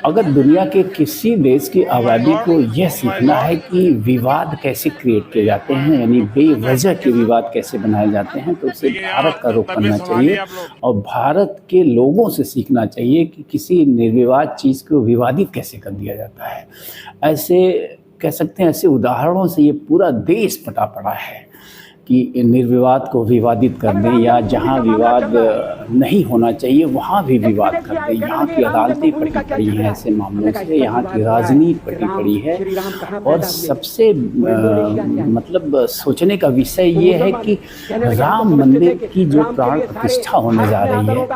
अगर दुनिया के किसी देश की आबादी को यह सीखना है कि विवाद कैसे क्रिएट किए जाते हैं, यानी बेवजह के विवाद कैसे बनाए जाते हैं, तो उसे भारत का रुख करना चाहिए और भारत के लोगों से सीखना चाहिए कि किसी निर्विवाद चीज़ को विवादित कैसे कर दिया जाता है। ऐसे कह सकते हैं, ऐसे उदाहरणों से ये पूरा देश पटा पड़ा है कि निर्विवाद को विवादित कर दें या जहाँ विवाद नहीं होना चाहिए वहाँ भी विवाद कर दें। यहाँ की अदालतें पटी पड़ी हैं ऐसे मामलों से, यहाँ की राजनीति पटी पड़ी है। और सबसे मतलब सोचने का विषय ये है कि राम मंदिर की जो प्राण प्रतिष्ठा होने जा रही है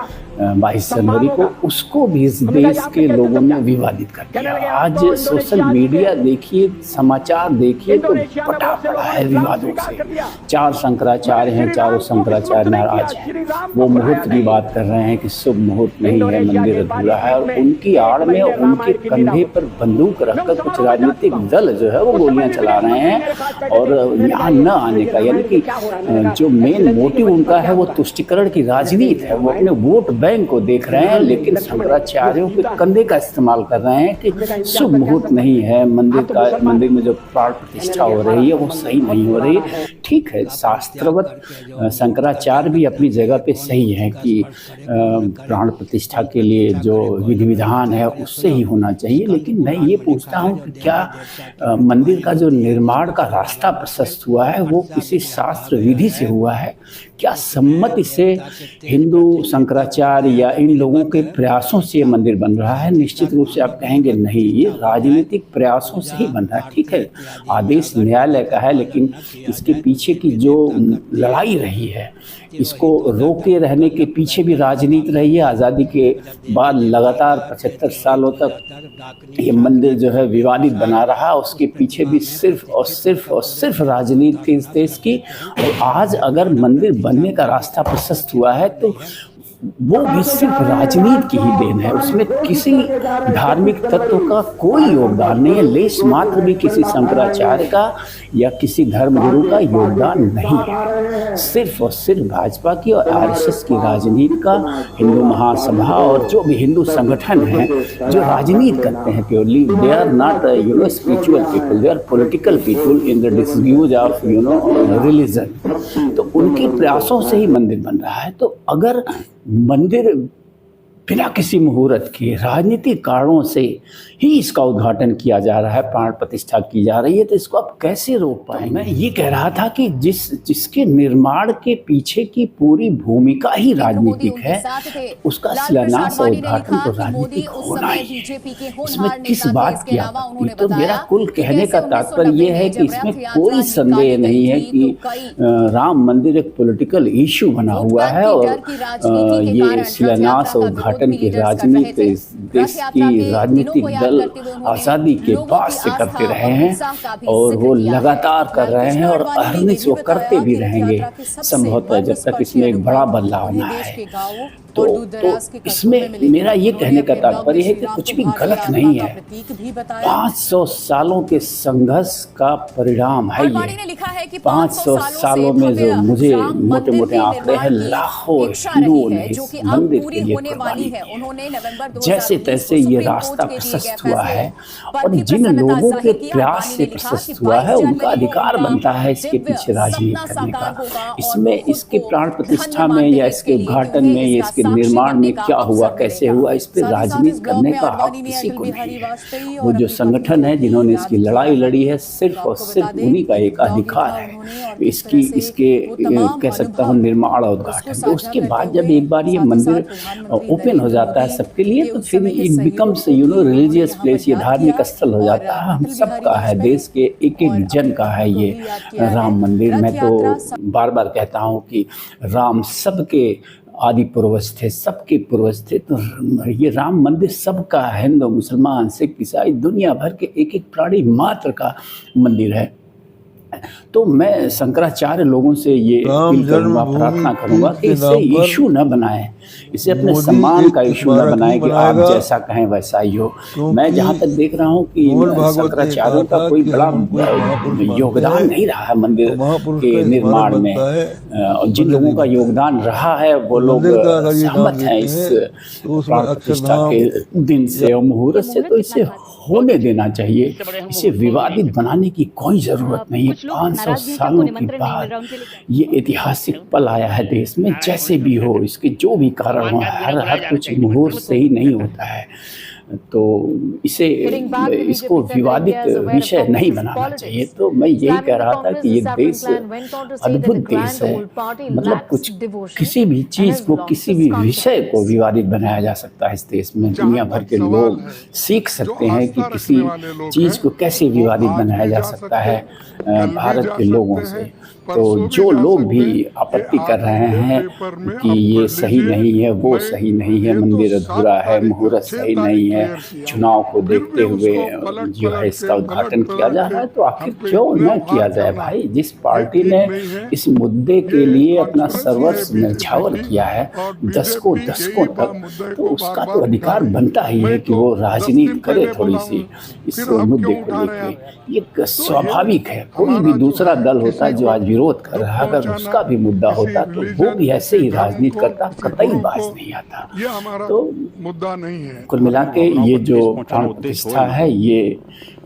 22 जनवरी को, उसको भी इस देश के लोगों ने विवादित कर दिया। आज सोशल मीडिया देखिए, समाचार देखिए तो पटा पड़ा है विवादों से। 4 शंकराचार्य हैं, चारों शंकराचार्य नाराज हैं। वो मुहूर्त की बात कर रहे हैं कि शुभ मुहूर्त नहीं है, मंदिर अधूरा है, और उनकी आड़ में उनके कंधे पर बंदूक रखकर कुछ राजनीतिक दल जो है वो गोलियां चला रहे हैं। और यहाँ न आने का, यानी कि जो मेन मोटिव उनका है वो तुष्टिकरण की राजनीति है। वो अपने वोट बैंक को देख रहे हैं, लेकिन शंकराचार्यों के कंधे का इस्तेमाल कर रहे हैं कि शुभ मुहूर्त नहीं है, मंदिर में जो प्राण प्रतिष्ठा हो रही है वो सही नहीं हो रही। ठीक है, शास्त्रवत शंकराचार्य भी अपनी जगह पे सही है कि प्राण प्रतिष्ठा के लिए जो विधि विधान है उससे ही होना चाहिए। लेकिन मैं ये पूछता हूँ कि क्या मंदिर का जो निर्माण का रास्ता प्रशस्त हुआ है वो किसी शास्त्र विधि से हुआ है? क्या सम्मति से हिंदू शंकराचार्य या इन लोगों के प्रयासों से ये मंदिर बन रहा है? निश्चित रूप से आप कहेंगे नहीं, ये राजनीतिक प्रयासों से ही बन रहा है। ठीक है, आदेश न्यायालय का है, लेकिन इसके पीछे की जो लड़ाई रही है, इसको रोके रहने के पीछे भी राजनीति रही है। आज़ादी के बाद लगातार 75 सालों तक ये मंदिर जो है विवादित बना रहा, उसके पीछे भी सिर्फ और सिर्फ और सिर्फ राजनीति थी इस देश की। और आज अगर मंदिर बनने का रास्ता प्रशस्त हुआ है तो वो भी सिर्फ राजनीति की ही देन है। उसमें किसी धार्मिक तत्व का कोई योगदान नहीं है, लेश मात्र भी किसी शंकराचार्य का या किसी धर्मगुरु का योगदान नहीं है। सिर्फ और सिर्फ भाजपा की और आरएसएस की राजनीति का, हिंदू महासभा और जो भी हिंदू संगठन हैं जो राजनीति करते हैं purely, they are not spiritual people, they are political people in the dispute of religion. तो उनके प्रयासों से ही मंदिर बन रहा है। तो अगर मंदिर बिना किसी मुहूर्त के राजनीतिक कारणों से ही इसका उद्घाटन किया जा रहा है, प्राण प्रतिष्ठा की जा रही है, तो इसको आप कैसे रोक पाएंगे? मैं ये कह रहा था कि जिसके निर्माण के पीछे की पूरी भूमिका ही राजनीतिक है, उसका शिलान्यास और उद्घाटन तो राजनीतिक होना ही है। इसमें किस बात की आपत्ति? तो मेरा कुल कहने का तात्पर्य यह है कि इसमें कोई संदेह नहीं है कि राम मंदिर एक पॉलिटिकल इशू बना हुआ है और ये शिलान्यास और उद्घाटन की राजनीति देश की राजनीतिक दल आज़ादी के बाद से करते रहे हैं और वो लगातार कर रहे हैं और अहरनिश वो करते भी रहेंगे संभवतः जब तक इसमें एक बड़ा बदलाव ना है। तो इसमें मेरा ये कहने का तात्पर्य है कि कुछ भी गलत नहीं है। 500 सालों के संघर्ष का परिणाम है ये। 500 सालों में जो मुझे मोटे मोटे आंकड़े हैं, लाखों हिंदुओं ने इस मंदिर के लिए कुर्बानी की। जैसे तैसे ये रास्ता प्रशस्त हुआ है और जिन लोगों के प्रयास से प्रशस्त हुआ है उनका अधिकार बनता है इसके पीछे राजनीति करने का। इसमें इसके प्राण प्रतिष्ठा में या इसके उद्घाटन में या इसके निर्माण में क्या हुआ, कैसे हुआ, इस पर राजनीति करने का हक किसी को नहीं है। वो जो संगठन है जिन्होंने इसकी लड़ाई लड़ी है, सिर्फ और सिर्फ उन्हीं का एक अधिकार है इसके कह सकता हूँ निर्माण और उद्घाटन। तो उसके बाद जब एक बार ये मंदिर ओपन हो जाता है सबके लिए, तो फिर इट बिकम्स रिलीजियस प्लेस, ये धार्मिक स्थल हो जाता है। हम सबका है, देश के एक एक जन का है ये राम मंदिर। मैं तो बार बार कहता हूँ कि राम सबके आदि पूर्वज थे, सबके पूर्वज थे। तो ये राम मंदिर सबका, हिंदू मुसलमान सिख ईसाई दुनिया भर के एक एक प्राणी मात्र का मंदिर है। तो मैं शंकराचार्य लोगों से ये राम अपील करूँगा, जन्मभूमि प्रार्थना करूँगा कि के इसे नाम पर इश्यू न बनाएं, इसे अपने मोदी सम्मान एक का इश्यू न स्मारक बनाएं नहीं कि आप बनाएगा, जैसा कहें वैसा ही हो। मैं क्योंकि जहाँ तक देख रहा हूँ कि मोहन भागवत ने कहा शंकराचार्यों का था कोई कि बड़ा हम कोई महापुरुष मानते योगदान हैं नहीं रहा है मंदिर तो महापुरुष के का स्मारक निर्माण में। बनता है, और जिन मंदिर लोगों नहीं का बनता है। योगदान रहा है वो तो लोग मंदिर का अगर ये नाम सहमत हैं देते इस हैं तो उसमें प्राण प्रतिष्ठा अक्षरधाम के दिन से और मुहूर्त से, तो इसे होने देना चाहिए। इसे विवादित बनाने की कोई ज़रूरत नहीं है। 500 सालों के बाद ये ऐतिहासिक पल आया है देश में। जैसे भी हो, इसके जो भी कारण हो, हर कुछ मुहूर्त से ही नहीं होता है। तो इसको विवादित विषय नहीं बनाना चाहिए। तो मैं यही कह रहा था कि ये देश अद्भुत देश है। मतलब किसी भी चीज़ को, किसी भी विषय को विवादित बनाया जा सकता है इस देश में। दुनिया भर के लोग सीख सकते हैं कि किसी चीज़ को कैसे विवादित बनाया जा सकता है भारत के लोगों से। तो जो लोग भी आपत्ति कर रहे हैं कि ये सही नहीं है, वो सही नहीं है, मंदिर अधूरा है, मुहूर्त सही नहीं है, चुनाव को देखते हुए जो है इसका उद्घाटन किया जा रहा है, तो आखिर क्यों न किया जाए भाई। जिस पार्टी ने इस मुद्दे के लिए अपना सर्वस्व न्यौछावर किया है दशकों तक, तो उसका तो अधिकार बनता ही है कि वो राजनीति करे थोड़ी सी इस मुद्दे को लेकर। ये स्वाभाविक है। कोई भी दूसरा दल होता है जो आज विरोध कर रहा है, अगर उसका भी मुद्दा होता तो वो भी ऐसे ही राजनीति करता, कतई बाज नहीं आता। तो मुद्दा नहीं है। कुल मिला के ये जो प्राण प्रतिष्ठा है ये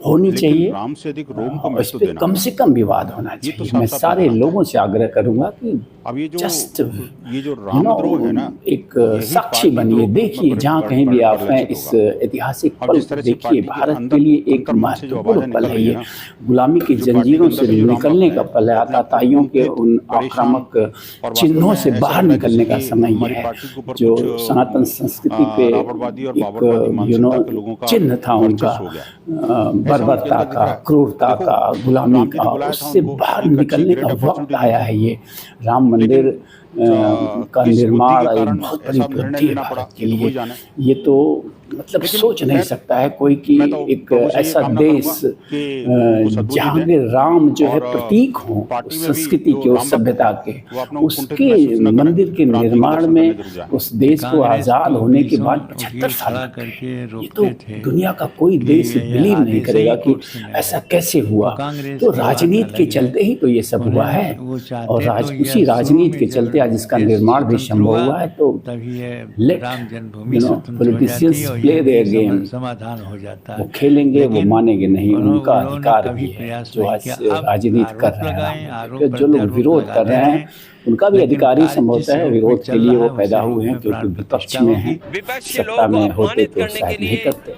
होनी चाहिए राम से अधिक रोम को और इस महत्व पे देना कम से कम विवाद होना ये तो चाहिए। मैं साफ-साफ सारे नजर आता लोगों से आग्रह करूंगा कि अब ये जो जस्ट रामद्रोह है ना, एक यही साक्षी पार्टी बनिए, द्रोह देखिए पर जहाँ कहीं भी आप हैं परिलक्षित इस होगा। ऐतिहासिक अब पल जिस को तरह से देखिए। पार्टी के भारत अंदर के लिए एक अंतर्मन से जो महत्वपूर्ण आवाजें पल निकल है रही ये। है ना, गुलामी की जो पार्टी के जंजीरों से अंदर भी जो निकलने राम का भक्त पल है, है, अपने आताताइयों के उनके उन परेशान आक्रामक और वास्तव चिन्हों में से ऐसा बाहर लग रहा है निकलने का जैसे कि समय हमारी ये है। पार्टी के ऊपर जो कुछ सनातन संस्कृति पे रावणवादी और बाबरवादी एक मानसिकता के लोगों का चिन्ह था उनका, वर्चस्व हो गया। ऐसा उनके बर्बरता अंदर दिख का, रहा है। क्रूरता देखो, का, गुलामी राम जी ने का, बुलाया था उससे उनको, बाहर एक अच्छी निकलने का ग्रेट वक्त अपॉर्चुनिटी दी आया थी। है ये। राम मंदिर लेकिन का किस बुद्धि निर्माण के एक कारण बहुत बड़ी ऐसा निर्णय उपलब्धि है लेना पड़ा, भारत के ये तो लिए। वही जाने। ये तो मतलब लेकिन सोच नहीं खैर, सकता है कोई कि मैं तो एक प्रभु से ये ऐसा कामना देश करूंगा कि उनको सद्बुद्धि जहाँ दें के राम जो है और प्रतीक हो पार्टी में भी संस्कृति जो के, उस राम भक्त सभ्यता हैं, के, वो अपना कुंठित उसके महसूस न करें, मंदिर के राम जी के निर्माण दर्शन में करने जरूर जाएं। उस देश को कांग्रेस आज़ाद तो होने के बीचों बाद ये 75 साल खड़ा लग गए। करके ये तो रोकते थे दुनिया का कोई कि देश ये बिलीव नहीं आदेश करेगा ही कि कोर्ट से मिला ऐसा है। कैसे हुआ। तो कांग्रेस तो की बात राजनीति के अलग है। चलते ही तो ये सब हुआ उन्हें है। वो चाहते और तो ये उसी शुरू राजनीति में के जब चलते आज इसका देश निर्माण भी स्वतंत्र संभव हुआ हुआ है। तो तभी ये लेट राम जन्मभूमि स्वतंत्र हो पॉलिटिशियंस जाती है और प्ले ये देयर भी गेम। समाधान हो जाता वो है। खेलेंगे, वो लेकिन मानेंगे नहीं, उनका उन लोगों ने अधिकार कभी भी है प्रयास जो नहीं आज किया। अब राजनीति कर आरोप रहे हैं लगाएं, राम मंदिर आरोप पे। जो लोग प्रत्यारोप विरोध कर लगाते रहे हैं रहें, उनका भी लेकिन अधिकार ही कार्य संभवतः जिस है। रूप में विरोध के चल लिए रहा वो है पैदा उसी हुए रूप हैं में क्योंकि प्राण विपक्ष प्रतिष्ठा में होगी। हैं, विपक्षी सत्ता लोगों में को होते अपमानित तो करने शायद के नहीं लिए करते।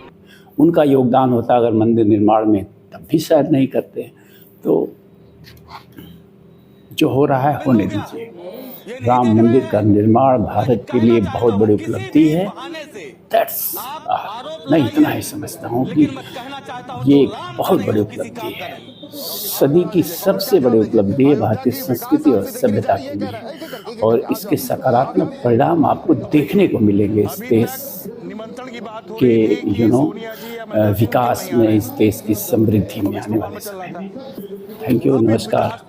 उनका योगदान होता अगर मंदिर निर्माण में, तब भी शायद नहीं करते। तो जो हो रहा है होने दीजिए। राम मंदिर का निर्माण भारत के लिए बहुत बड़ी उपलब्धि है। दैट्स मैं इतना ही समझता हूँ कि ये एक बहुत बड़ी उपलब्धि है। सदी की सबसे बड़ी उपलब्धि है भारतीय संस्कृति और सभ्यता के लिए। और इसके सकारात्मक परिणाम आपको देखने को मिलेंगे इस देश के विकास में, इस देश की समृद्धि में आने वाले समय में। थैंक यू, नमस्कार।